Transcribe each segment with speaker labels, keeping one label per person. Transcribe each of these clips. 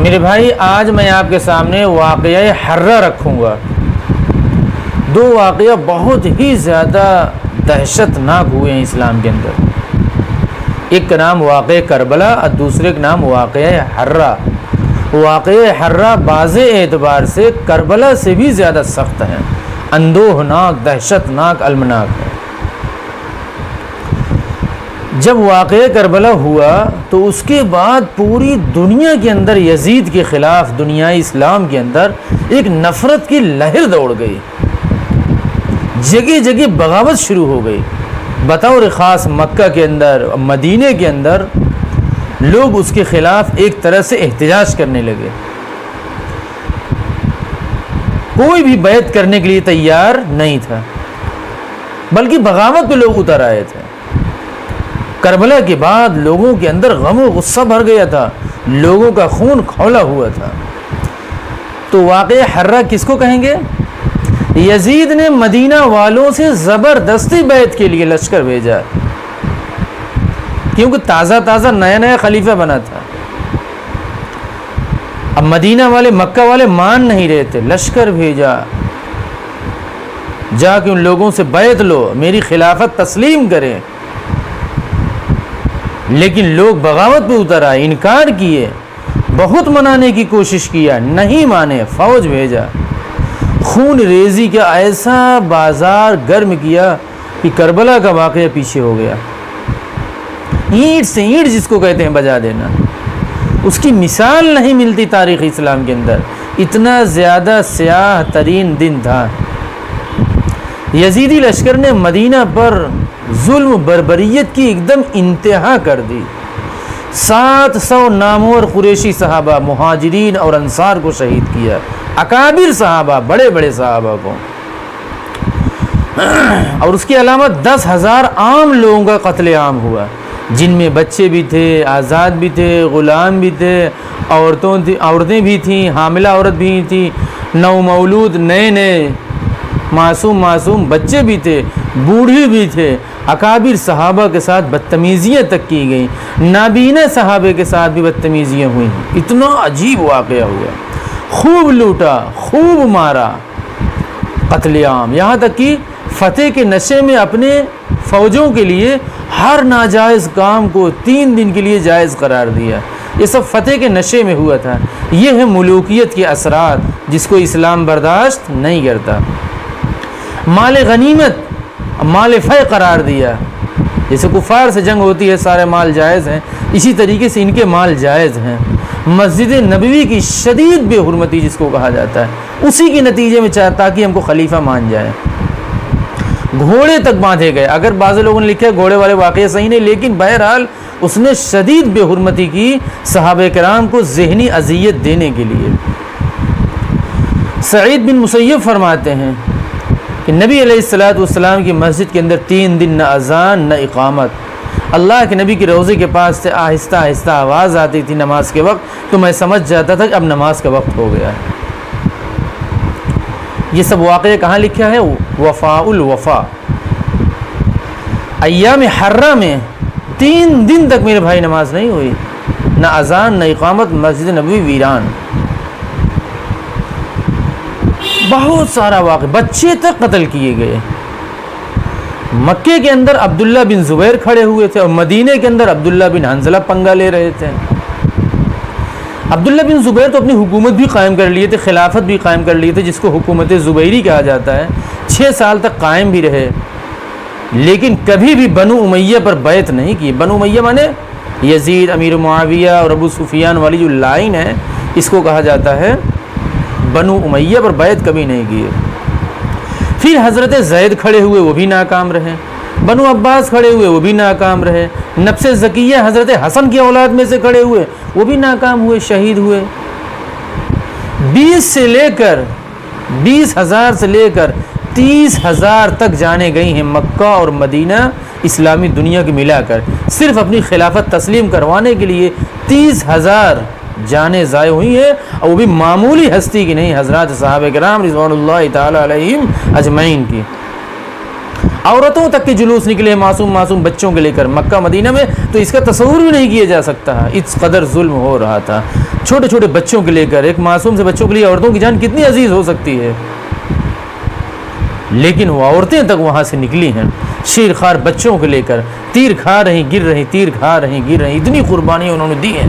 Speaker 1: میرے بھائی آج میں آپ کے سامنے واقعہ حرہ رکھوں گا. دو واقعہ بہت ہی زیادہ دہشت ناک ہوئے ہیں اسلام کے اندر. ایک کا نام واقعہ کربلا اور دوسرے کا نام واقعہ حرہ. واقعہ حرہ بعض اعتبار سے کربلا سے بھی زیادہ سخت ہے، اندوہناک، دہشت ناک، المناک ہے. جب واقعہ کربلا ہوا تو اس کے بعد پوری دنیا کے اندر یزید کے خلاف، دنیائے اسلام کے اندر ایک نفرت کی لہر دوڑ گئی. جگہ جگہ بغاوت شروع ہو گئی. بطور خاص مکہ کے اندر، مدینے کے اندر لوگ اس کے خلاف ایک طرح سے احتجاج کرنے لگے. کوئی بھی بیعت کرنے کے لیے تیار نہیں تھا، بلکہ بغاوت پہ لوگ اتر آئے تھے. کربلا کے بعد لوگوں کے اندر غم و غصہ بھر گیا تھا، لوگوں کا خون کھولا ہوا تھا. تو واقعہ حرہ کس کو کہیں گے؟ یزید نے مدینہ والوں سے زبردستی بیعت کے لیے لشکر بھیجا، کیونکہ تازہ نیا خلیفہ بنا تھا. اب مدینہ والے، مکہ والے مان نہیں رہے تھے. لشکر بھیجا، جا کے ان لوگوں سے بیعت لو، میری خلافت تسلیم کریں. لیکن لوگ بغاوت پہ اتر آئے، انکار کیے، بہت منانے کی کوشش کیا، نہیں مانے. فوج بھیجا، خون ریزی کا ایسا بازار گرم کیا کہ کربلا کا واقعہ پیچھے ہو گیا. اینٹ سے اینٹ جس کو کہتے ہیں بجا دینا، اس کی مثال نہیں ملتی تاریخ اسلام کے اندر. اتنا زیادہ سیاہ ترین دن تھا. یزیدی لشکر نے مدینہ پر ظلم بربریت کی ایک دم انتہا کر دی. 700 نامور قریشی صحابہ، مہاجرین اور انصار کو شہید کیا. اکابر صحابہ، بڑے بڑے صحابہ کو. اور اس کی علامت 10,000 عام لوگوں کا قتل عام ہوا، جن میں بچے بھی تھے، آزاد بھی تھے، غلام بھی تھے، عورتیں بھی تھیں، حاملہ عورت بھی تھی، نو مولود نئے معصوم بچے بھی تھے، بوڑھے بھی تھے. اکابر صحابہ کے ساتھ بدتمیزیاں تک کی گئیں، نابینا صحابہ کے ساتھ بھی بدتمیزیاں ہوئیں. اتنا عجیب واقعہ ہوا. خوب لوٹا، خوب مارا، قتل عام. یہاں تک کہ فتح کے نشے میں اپنے فوجوں کے لیے ہر ناجائز کام کو 3 دن کے لیے جائز قرار دیا. یہ سب فتح کے نشے میں ہوا تھا. یہ ہے ملوکیت کے اثرات جس کو اسلام برداشت نہیں کرتا. مال غنیمت مال فے قرار دیا. جیسے کفار سے جنگ ہوتی ہے، سارے مال جائز ہیں، اسی طریقے سے ان کے مال جائز ہیں. مسجد نبوی کی شدید بے حرمتی جس کو کہا جاتا ہے، اسی کے نتیجے میں تاکہ ہم کو خلیفہ مان جائے. گھوڑے تک باندھے گئے. اگر بعض لوگوں نے لکھا ہے گھوڑے والے واقعہ صحیح نہیں، لیکن بہرحال اس نے شدید بے حرمتی کی صحابہ کرام کو ذہنی اذیت دینے کے لیے. سعید بن مسیب فرماتے ہیں کہ نبی علیہ السلام کی مسجد کے اندر 3 دن نہ اذان نہ اقامت. اللہ کے نبی کے روضے کے پاس سے آہستہ آہستہ آواز آتی تھی نماز کے وقت، تو میں سمجھ جاتا تھا کہ اب نماز کا وقت ہو گیا ہے. یہ سب واقعہ کہاں لکھا ہے؟ وفاء الوفا. ایام حرہ میں 3 دن تک میرے بھائی نماز نہیں ہوئی، نہ اذان نہ اقامت. مسجد نبوی ویران. بہت سارا واقعہ، بچے تک قتل کیے گئے. مکے کے اندر عبداللہ بن زبیر کھڑے ہوئے تھے اور مدینے کے اندر عبداللہ بن حنظلہ پنگا لے رہے تھے. عبداللہ بن زبیر تو اپنی حکومت بھی قائم کر لیے تھے، خلافت بھی قائم کر لیے تھے، جس کو حکومت زبیری کہا جاتا ہے. 6 سال تک قائم بھی رہے، لیکن کبھی بھی بنو امیہ پر بیعت نہیں کی. بنو امیہ مانے یزید، امیر معاویہ اور ابو سفیان والی جو لائن ہے، اس کو کہا جاتا ہے بنو امیہ پر بیعت کبھی نہیں کی. پھر حضرت زید کھڑے ہوئے، وہ بھی ناکام رہے. بنو عباس کھڑے ہوئے، وہ بھی ناکام رہے. نفس زکیہ حضرت حسن کی اولاد میں سے کھڑے ہوئے، وہ بھی ناکام ہوئے، شہید ہوئے. 20,000 سے لے کر 30,000 تک جانے گئی ہیں مکہ اور مدینہ اسلامی دنیا کی ملا کر. صرف اپنی خلافت تسلیم کروانے کے لیے 30,000 جانیں ضائع ہوئی ہیں، اور وہ بھی معمولی ہستی کی نہیں، حضرات صحابہ کرام رضوان اللہ تعالی علیہم اجمعین کی. عورتوں تک کے جلوس نکلے معصوم معصوم بچوں کے لے کر مکہ مدینہ میں، تو اس کا تصور بھی نہیں کیا جا سکتا، اس قدر ظلم ہو رہا تھا چھوٹے چھوٹے بچوں کے لے کر۔ ایک معصوم سے بچوں کے لیے عورتوں کی جان کتنی عزیز ہو سکتی ہے، لیکن وہ عورتیں تک وہاں سے نکلی ہیں شیر خوار بچوں کو لے کر، تیر کھا رہی گر رہی، تیر کھا رہی گر رہی، اتنی قربانیاں انہوں نے دی ہیں۔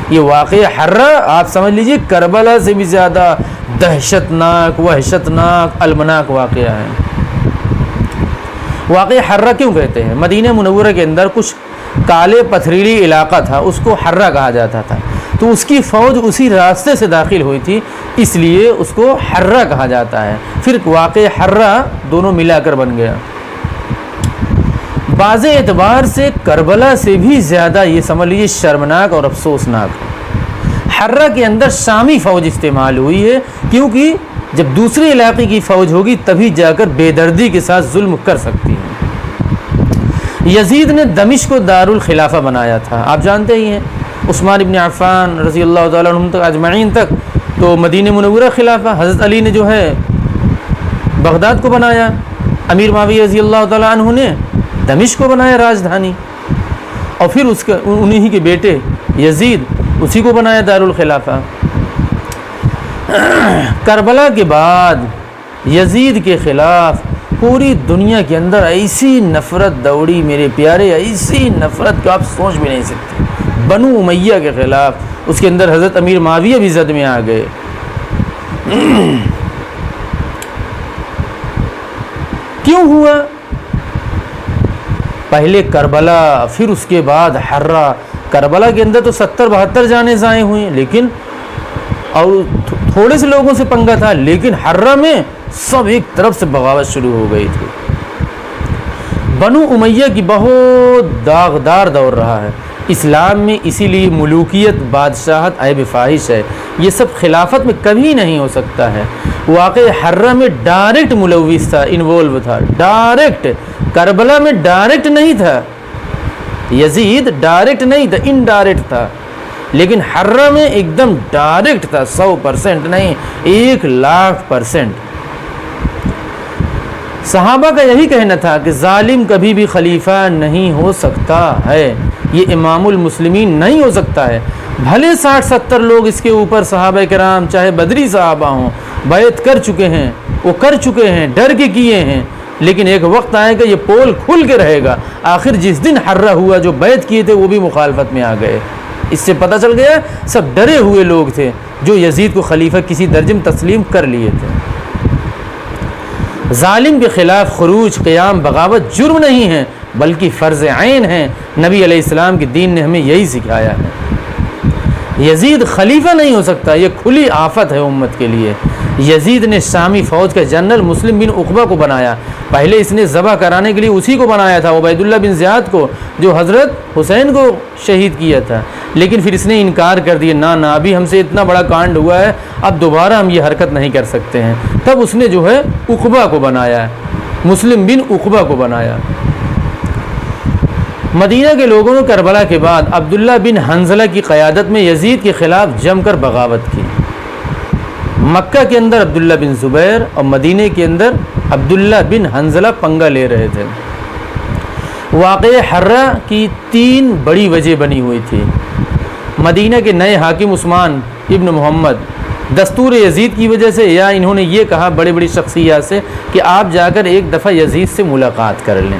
Speaker 1: یہ واقعہ حرہ آپ سمجھ لیجئے کربلا سے بھی زیادہ دہشت ناک، وحشت ناک، المناک واقعہ ہے۔ واقعہ حرہ کیوں کہتے ہیں؟ مدینہ منورہ کے اندر کچھ کالے پتھریلی علاقہ تھا، اس کو حرہ کہا جاتا تھا، تو اس کی فوج اسی راستے سے داخل ہوئی تھی، اس لیے اس کو حرہ کہا جاتا ہے۔ پھر واقعہ حرہ دونوں ملا کر بن گیا۔ بعض اعتبار سے کربلا سے بھی زیادہ یہ سمجھ لیجیے شرمناک اور افسوسناک حرہ کے اندر شامی فوج استعمال ہوئی ہے، کیونکہ جب دوسرے علاقے کی فوج ہوگی تبھی جا کر بے دردی کے ساتھ ظلم کر سکتی ہے۔ یزید نے دمشق کو دارالخلافہ بنایا تھا، آپ جانتے ہی ہیں، عثمان ابن عفان رضی اللہ تعالیٰ عنہ تک اجمعین تک تو مدینہ منورہ خلافہ، حضرت علی نے جو ہے بغداد کو بنایا، امیر معاویہ رضی اللہ تعالیٰ عنہ نے دمشق کو بنایا راجدھانی، اور پھر اس کے انہی کے بیٹے یزید اسی کو بنایا دارالخلافہ۔ کربلا کے بعد یزید کے خلاف پوری دنیا کے اندر ایسی نفرت دوڑی میرے پیارے، ایسی نفرت کہ آپ سوچ بھی نہیں سکتے۔ بنو امیہ کے خلاف اس کے اندر حضرت امیر معاویہ بھی زد میں آ گئے۔ کیوں ہوا؟ پہلے کربلا، پھر اس کے بعد حرہ۔ کربلا کے اندر تو 70-72 جانیں ضائع ہوئیں، لیکن اور تھوڑے سے لوگوں سے پنگا تھا، لیکن حرہ میں سب ایک طرف سے بغاوت شروع ہو گئی تھی۔ بنو امیہ کی بہت داغدار دور رہا ہے اسلام میں، اسی لیے ملوکیت، بادشاہت عیب فاحش ہے، یہ سب خلافت میں کبھی نہیں ہو سکتا ہے۔ واقع حرہ میں ڈائریکٹ ملوث تھا، انوالو تھا، ڈائریکٹ۔ کربلا میں ڈائریکٹ نہیں تھا، یزید ڈائریکٹ نہیں تھا، انڈائریکٹ تھا، لیکن حرہ میں ایک دم ڈائریکٹ تھا، 100% نہیں، 1,00,000%۔ صحابہ کا یہی کہنا تھا کہ ظالم کبھی بھی خلیفہ نہیں ہو سکتا ہے، یہ امام المسلمین نہیں ہو سکتا ہے۔ بھلے 60-70 لوگ اس کے اوپر صحابہ کرام چاہے بدری صحابہ ہوں بیعت کر چکے ہیں، وہ کر چکے ہیں، ڈر کے کیے ہیں، لیکن ایک وقت آئے گا یہ پول کھل کے رہے گا۔ آخر جس دن حرہ ہوا جو بیعت کیے تھے وہ بھی مخالفت میں آ گئے۔ اس سے پتہ چل گیا سب ڈرے ہوئے لوگ تھے جو یزید کو خلیفہ کسی درجے میں تسلیم کر لیے تھے۔ ظالم کے خلاف خروج، قیام، بغاوت جرم نہیں ہے بلکہ فرض عین ہے۔ نبی علیہ السلام کے دین نے ہمیں یہی سکھایا ہے۔ یزید خلیفہ نہیں ہو سکتا، یہ کھلی آفت ہے امت کے لیے۔ یزید نے شامی فوج کا جنرل مسلم بن عقبہ کو بنایا، پہلے اس نے ذبح کرانے کے لیے اسی کو بنایا تھا، عبید اللہ بن زیاد کو، جو حضرت حسین کو شہید کیا تھا، لیکن پھر اس نے انکار کر دیا، نہ ابھی ہم سے اتنا بڑا کانڈ ہوا ہے، اب دوبارہ ہم یہ حرکت نہیں کر سکتے ہیں۔ تب اس نے جو ہے عقبہ کو بنایا، مسلم بن عقبہ کو بنایا۔ مدینہ کے لوگوں نے کربلا کے بعد عبداللہ بن حنظلہ کی قیادت میں یزید کے خلاف جم کر بغاوت کی۔ مکہ کے اندر عبداللہ بن زبیر اور مدینہ کے اندر عبداللہ بن حنظلہ پنگا لے رہے تھے۔ واقعہ حرہ کی 3 بڑی وجہ بنی ہوئی تھی۔ مدینہ کے نئے حاکم عثمان ابن محمد دستور یزید کی وجہ سے، یا انہوں نے یہ کہا بڑی بڑی شخصیات سے کہ آپ جا کر ایک دفعہ یزید سے ملاقات کر لیں۔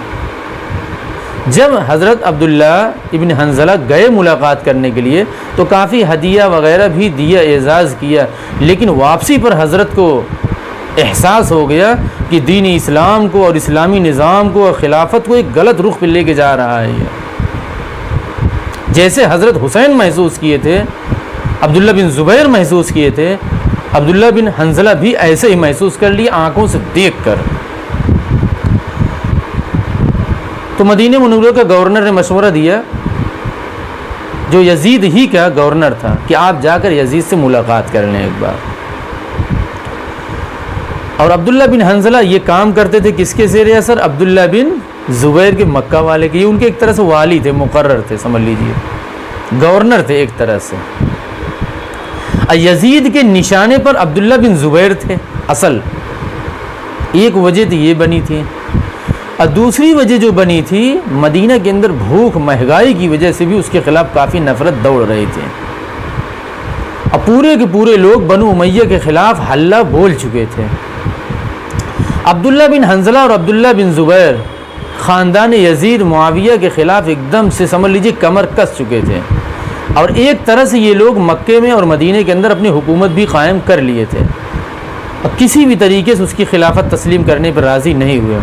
Speaker 1: جب حضرت عبداللہ ابن حنظلہ گئے ملاقات کرنے کے لیے تو کافی ہدیہ وغیرہ بھی دیا، اعزاز کیا، لیکن واپسی پر حضرت کو احساس ہو گیا کہ دین اسلام کو اور اسلامی نظام کو اور خلافت کو ایک غلط رخ پہ لے کے جا رہا ہے۔ جیسے حضرت حسین محسوس کیے تھے، عبداللہ بن زبیر محسوس کیے تھے، عبداللہ بن حنظلہ بھی ایسے ہی محسوس کر لیا آنکھوں سے دیکھ کر۔ تو مدینہ منورہ کا گورنر نے مشورہ دیا، جو یزید ہی کا گورنر تھا، کہ آپ جا کر یزید سے ملاقات کر لیں ایک بار۔ اور عبداللہ بن حنظلہ یہ کام کرتے تھے کس کے زیر اثر؟ عبداللہ بن زبیر کے مکہ والے کے، یہ ان کے ایک طرح سے والی تھے، مقرر تھے، سمجھ لیجئے گورنر تھے ایک طرح سے۔ یزید کے نشانے پر عبداللہ بن زبیر تھے اصل، ایک وجہ تو یہ بنی تھی۔ اور دوسری وجہ جو بنی تھی، مدینہ کے اندر بھوک مہنگائی کی وجہ سے بھی اس کے خلاف کافی نفرت دوڑ رہے تھے، اور پورے کے پورے لوگ بنو امیہ کے خلاف حلہ بول چکے تھے۔ عبداللہ بن حنظلہ اور عبداللہ بن زبیر خاندان یزید معاویہ کے خلاف ایک دم سے سمجھ لیجیے کمر کس چکے تھے، اور ایک طرح سے یہ لوگ مکے میں اور مدینہ کے اندر اپنی حکومت بھی قائم کر لیے تھے، اور کسی بھی طریقے سے اس کی خلافت تسلیم کرنے پر راضی نہیں ہوئے۔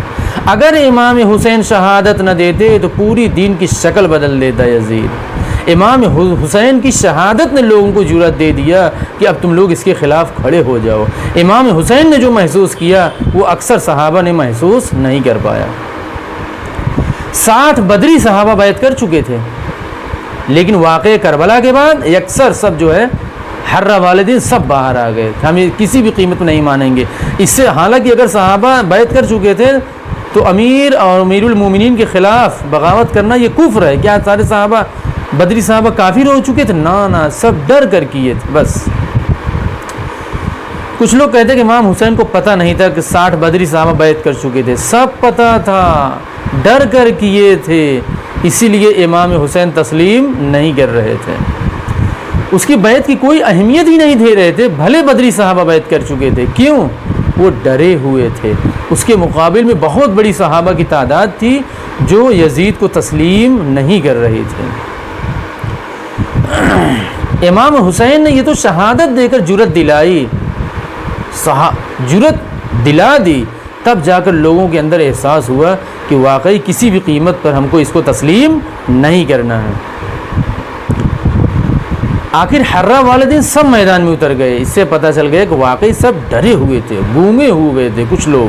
Speaker 1: اگر امام حسین شہادت نہ دیتے تو پوری دین کی شکل بدل دیتا یزید۔ امام حسین کی شہادت نے لوگوں کو جرأت دے دیا کہ اب تم لوگ اس کے خلاف کھڑے ہو جاؤ۔ امام حسین نے جو محسوس کیا وہ اکثر صحابہ نے محسوس نہیں کر پایا۔ 60 بدری صحابہ بیعت کر چکے تھے، لیکن واقعہ کربلا کے بعد اکثر سب جو ہے حرہ والدین سب باہر آ گئے، ہم کسی بھی قیمت میں نہیں مانیں گے اس سے۔ حالانکہ اگر صحابہ بیعت کر چکے تھے تو امیر اور امیر المومنین کے خلاف بغاوت کرنا یہ کفر ہے۔ کیا سارے صحابہ بدری صحابہ کافر ہو چکے تھے؟ نہ، سب ڈر کر کیے تھے بس۔ کچھ لوگ کہتے ہیں کہ امام حسین کو پتہ نہیں تھا کہ 60 بدری صحابہ بیعت کر چکے تھے، سب پتہ تھا، ڈر کر کیے تھے، اسی لیے امام حسین تسلیم نہیں کر رہے تھے، اس کی بیعت کی کوئی اہمیت ہی نہیں دے رہے تھے، بھلے بدری صحابہ بیعت کر چکے تھے۔ کیوں؟ وہ ڈرے ہوئے تھے۔ اس کے مقابل میں بہت بڑی صحابہ کی تعداد تھی جو یزید کو تسلیم نہیں کر رہی تھے۔ امام حسین نے یہ تو شہادت دے کر جرأت دلائی، جرأت دلا دی، تب جا کر لوگوں کے اندر احساس ہوا کہ واقعی کسی بھی قیمت پر ہم کو اس کو تسلیم نہیں کرنا ہے۔ آخر حرہ والدین سب میدان میں اتر گئے، اس سے پتہ چل گیا کہ واقعی سب ڈرے ہوئے تھے، گونگے ہو گئے تھے، کچھ لوگ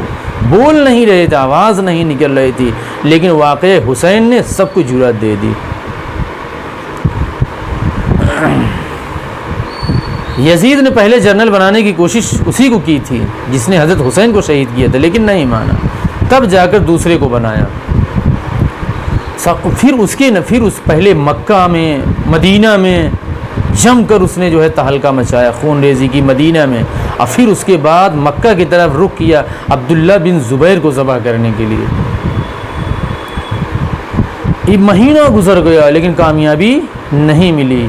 Speaker 1: بول نہیں رہے تھے، آواز نہیں نکل رہی تھی، لیکن واقعہ حسین نے سب کو جرأت دے دی۔ یزید نے پہلے جنرل بنانے کی کوشش اسی کو کی تھی جس نے حضرت حسین کو شہید کیا تھا، لیکن نہیں مانا، تب جا کر دوسرے کو بنایا۔ پھر اس پہلے مکہ میں مدینہ میں جم کر اس نے جو ہے تہلکہ مچایا، خون ریزی کی مدینہ میں، اور پھر اس کے بعد مکہ کی طرف رخ کیا عبداللہ بن زبیر کو ذبح کرنے کے لیے۔ ایک مہینہ گزر گیا لیکن کامیابی نہیں ملی،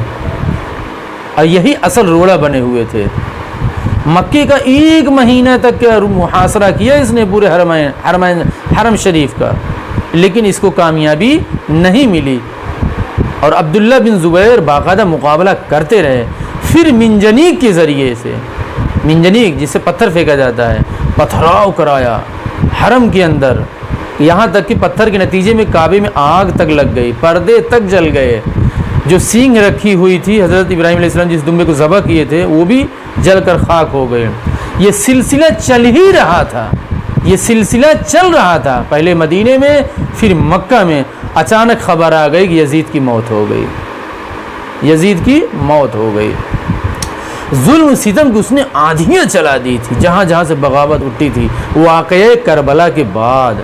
Speaker 1: اور یہی اصل روڑا بنے ہوئے تھے۔ مکے کا 1 مہینہ تک محاصرہ کیا اس نے پورے حرم شریف کا، لیکن اس کو کامیابی نہیں ملی، اور عبداللہ بن زبیر باقاعدہ مقابلہ کرتے رہے۔ پھر منجنیق کے ذریعے سے، منجنیق جس سے پتھر پھینکا جاتا ہے، پتھراؤ کرایا حرم کے اندر، یہاں تک کہ پتھر کے نتیجے میں کعبے میں آگ تک لگ گئی، پردے تک جل گئے، جو سینگ رکھی ہوئی تھی حضرت ابراہیم علیہ السلام جس دمبے کو ذبح کیے تھے وہ بھی جل کر خاک ہو گئے۔ یہ سلسلہ چل ہی رہا تھا، یہ سلسلہ چل رہا تھا، پہلے مدینے میں پھر مکہ میں۔ اچانک خبر آ گئی کہ یزید کی موت ہو گئی، یزید کی موت ہو گئی۔ ظلم ستم کی اس نے آندھیاں چلا دی تھی جہاں جہاں سے بغاوت اٹھی تھی۔ واقعہ کربلا کے بعد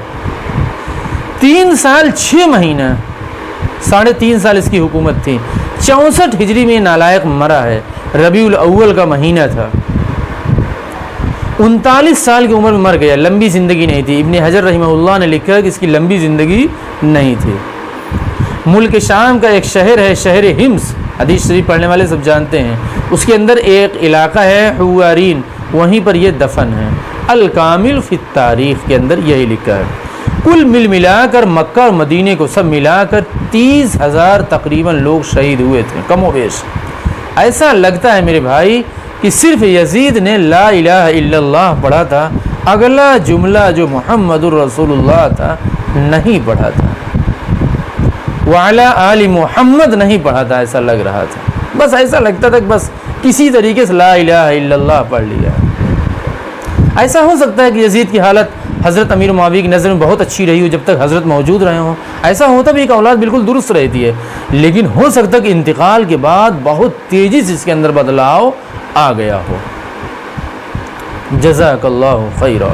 Speaker 1: 3 سال 6 مہینہ 3.5 سال اس کی حکومت تھی۔ 64 ہجری میں نالائق مرا ہے، ربیع الاول کا مہینہ تھا، 39 سال کی عمر میں مر گیا، لمبی زندگی نہیں تھی۔ ابن حجر رحمہ اللہ نے لکھا کہ اس کی لمبی زندگی نہیں تھی۔ ملک شام کا ایک شہر ہے، شہر حمص، حدیث شریف پڑھنے والے سب جانتے ہیں، اس کے اندر ایک علاقہ ہے حوارین، وہیں پر یہ دفن ہے۔ الکامل فی التاریخ کے اندر یہی لکھا ہے۔ کل ملا کر مکہ اور مدینے کو سب ملا کر 30,000 تقریباً لوگ شہید ہوئے تھے، کم و بیش۔ ایسا لگتا ہے میرے بھائی کہ صرف یزید نے لا الہ الا اللہ پڑھا تھا، اگلا جملہ جو محمد الرسول اللہ تھا نہیں پڑھا تھا، وعلی آل محمد نہیں پڑھا تھا، ایسا لگ رہا تھا، بس ایسا لگتا تھا کہ بس کسی طریقے سے لا الہ الا اللہ پڑھ لیا۔ ایسا ہو سکتا ہے کہ یزید کی حالت حضرت امیر معاویہ کی نظر میں بہت اچھی رہی ہو جب تک حضرت موجود رہے ہوں، ایسا ہوتا بھی ایک اولاد بالکل درست رہتی ہے، لیکن ہو سکتا ہے کہ انتقال کے بعد بہت تیزی سے اس کے اندر بدلاؤ آ گیا ہو۔ جزاک اللہ خیرا۔